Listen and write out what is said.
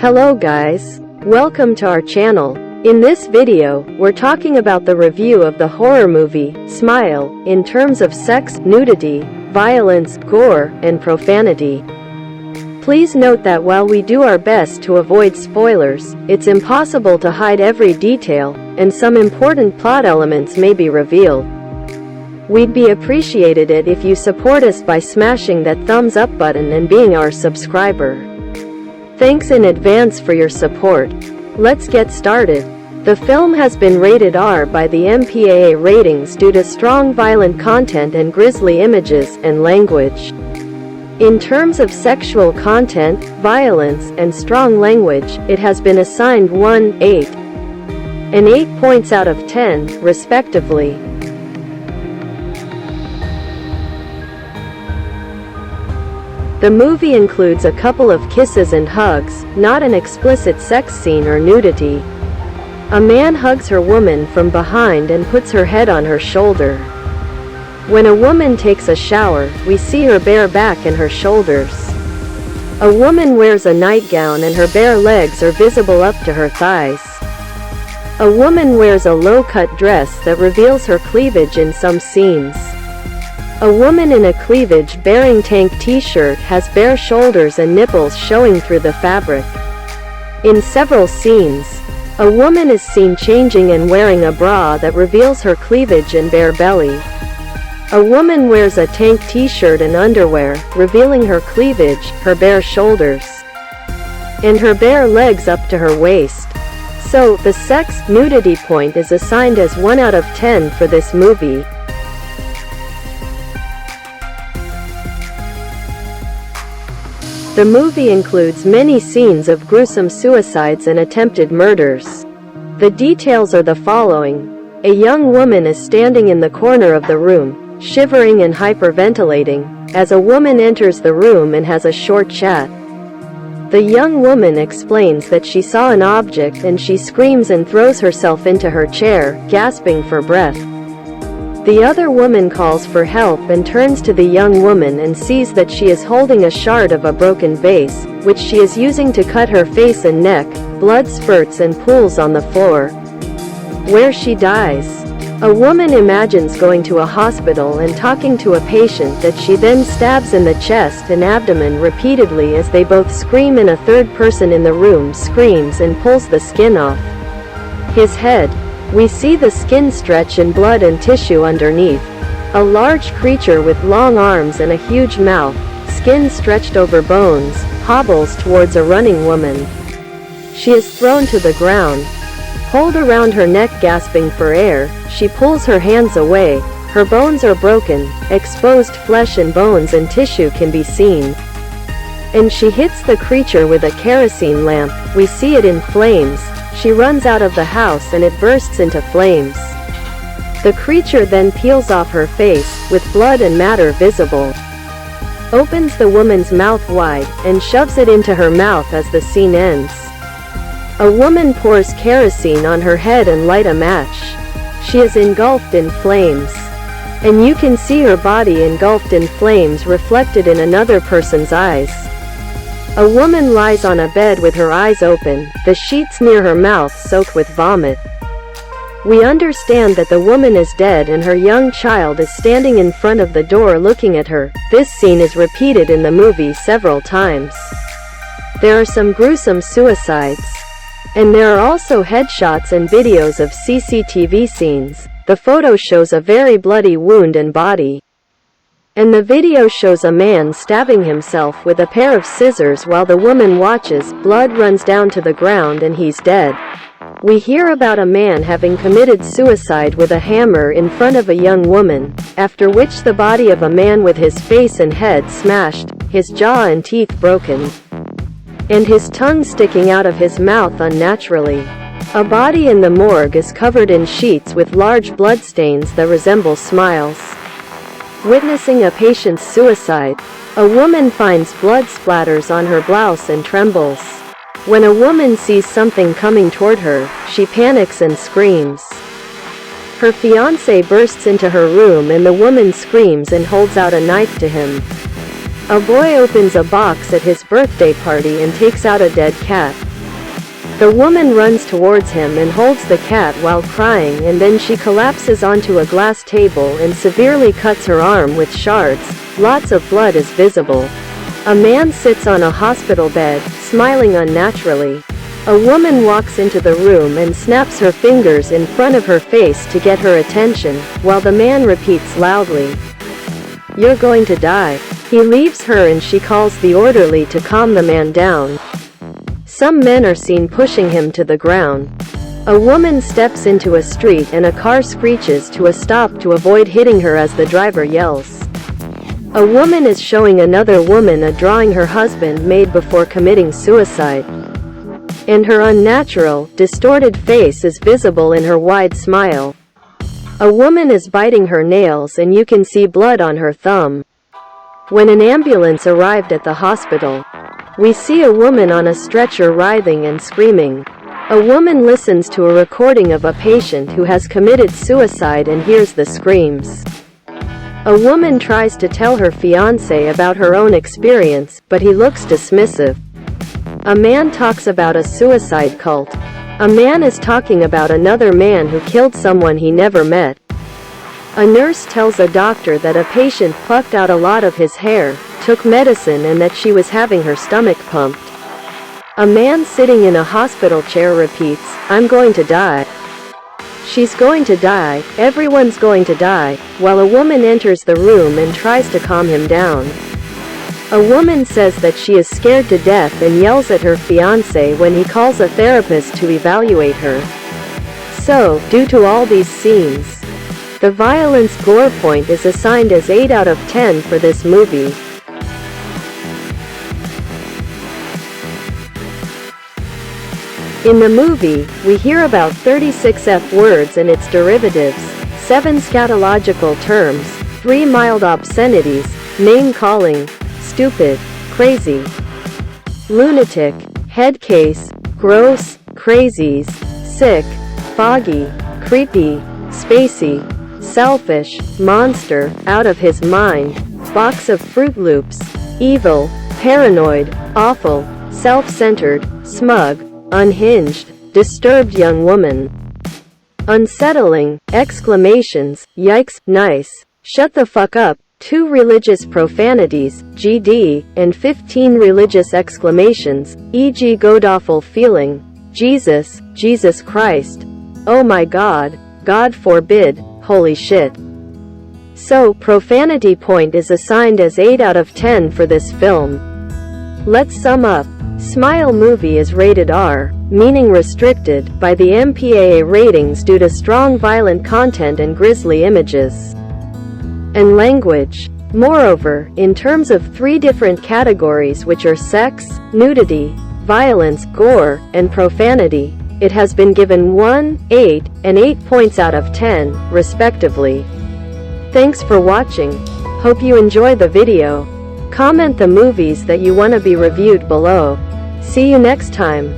Hello guys, welcome to our channel. In this video, we're talking about the review of the horror movie, Smile, in terms of sex, nudity, violence, gore, and profanity. Please note that while we do our best to avoid spoilers, it's impossible to hide every detail, and some important plot elements may be revealed. We'd be appreciated it if you support us by smashing that thumbs up button and being our subscriber. Thanks in advance for your support. Let's get started. The film has been rated R by the MPAA ratings due to strong violent content and grisly images and language. In terms of sexual content, violence, and strong language, it has been assigned 1, 8, and 8 points out of 10, respectively. The movie includes a couple of kisses and hugs, not an explicit sex scene or nudity. A man hugs her woman from behind and puts her head on her shoulder. When a woman takes a shower, we see her bare back and her shoulders. A woman wears a nightgown and her bare legs are visible up to her thighs. A woman wears a low-cut dress that reveals her cleavage in some scenes. A woman in a cleavage-bearing tank t-shirt has bare shoulders and nipples showing through the fabric. In several scenes, a woman is seen changing and wearing a bra that reveals her cleavage and bare belly. A woman wears a tank t-shirt and underwear, revealing her cleavage, her bare shoulders, and her bare legs up to her waist. So, the sex, nudity point is assigned as 1 out of 10 for this movie. The movie includes many scenes of gruesome suicides and attempted murders. The details are the following. A young woman is standing in the corner of the room, shivering and hyperventilating, as a woman enters the room and has a short chat. The young woman explains that she saw an object and she screams and throws herself into her chair, gasping for breath. The other woman calls for help and turns to the young woman and sees that she is holding a shard of a broken vase, which she is using to cut her face and neck. Blood spurts and pools on the floor, where she dies. A woman imagines going to a hospital and talking to a patient that she then stabs in the chest and abdomen repeatedly as they both scream and a third person in the room screams and pulls the skin off his head. We see the skin stretch and blood and tissue underneath. A large creature with long arms and a huge mouth, skin stretched over bones, hobbles towards a running woman. She is thrown to the ground. Pulled around her neck gasping for air, she pulls her hands away. Her bones are broken, exposed flesh and bones and tissue can be seen. And she hits the creature with a kerosene lamp. We see it in flames. She runs out of the house and it bursts into flames. The creature then peels off her face, with blood and matter visible. Opens the woman's mouth wide, and shoves it into her mouth as the scene ends. A woman pours kerosene on her head and light a match. She is engulfed in flames. And you can see her body engulfed in flames reflected in another person's eyes. A woman lies on a bed with her eyes open, the sheets near her mouth soaked with vomit. We understand that the woman is dead and her young child is standing in front of the door looking at her. This scene is repeated in the movie several times. There are some gruesome suicides. And there are also headshots and videos of CCTV scenes. The photo shows a very bloody wound and body. And the video shows a man stabbing himself with a pair of scissors while the woman watches. Blood runs down to the ground and he's dead. We hear about a man having committed suicide with a hammer in front of a young woman, after which the body of a man with his face and head smashed, his jaw and teeth broken, and his tongue sticking out of his mouth unnaturally. A body in the morgue is covered in sheets with large bloodstains that resemble smiles. Witnessing a patient's suicide, a woman finds blood splatters on her blouse and trembles. When a woman sees something coming toward her, she panics and screams. Her fiancé bursts into her room and the woman screams and holds out a knife to him. A boy opens a box at his birthday party and takes out a dead cat. The woman runs towards him and holds the cat while crying, and then she collapses onto a glass table and severely cuts her arm with shards. Lots of blood is visible. A man sits on a hospital bed, smiling unnaturally. A woman walks into the room and snaps her fingers in front of her face to get her attention, while the man repeats loudly, "You're going to die." He leaves her and she calls the orderly to calm the man down. Some men are seen pushing him to the ground. A woman steps into a street and a car screeches to a stop to avoid hitting her as the driver yells. A woman is showing another woman a drawing her husband made before committing suicide. And her unnatural, distorted face is visible in her wide smile. A woman is biting her nails and you can see blood on her thumb. When an ambulance arrived at the hospital, we see a woman on a stretcher writhing and screaming. A woman listens to a recording of a patient who has committed suicide and hears the screams. A woman tries to tell her fiancé about her own experience, but he looks dismissive. A man talks about a suicide cult. A man is talking about another man who killed someone he never met. A nurse tells a doctor that a patient plucked out a lot of his hair, took medicine, and that she was having her stomach pumped. A man sitting in a hospital chair repeats, "I'm going to die. She's going to die, everyone's going to die," while a woman enters the room and tries to calm him down. A woman says that she is scared to death and yells at her fiancé when he calls a therapist to evaluate her. So, due to all these scenes, the violence gore point is assigned as 8 out of 10 for this movie. In the movie, we hear about 36 F words and its derivatives, 7 scatological terms, 3 mild obscenities, name-calling, stupid, crazy, lunatic, head case, gross, crazies, sick, foggy, creepy, spacey, selfish, monster, out of his mind, box of Fruit Loops, evil, paranoid, awful, self-centered, smug, unhinged, disturbed young woman, unsettling, exclamations, yikes, nice, shut the fuck up, 2 religious profanities, GD, and 15 religious exclamations, e.g. godawful feeling, Jesus, Jesus Christ, oh my God, God forbid, holy shit. So, profanity point is assigned as 8 out of 10 for this film. Let's sum up. Smile movie is rated R, meaning restricted, by the MPAA ratings due to strong violent content and grisly images and language. Moreover, in terms of 3 different categories, which are sex, nudity, violence, gore, and profanity, it has been given 1, 8, and 8 points out of 10, respectively. Thanks for watching. Hope you enjoy the video. Comment the movies that you want to be reviewed below. See you next time.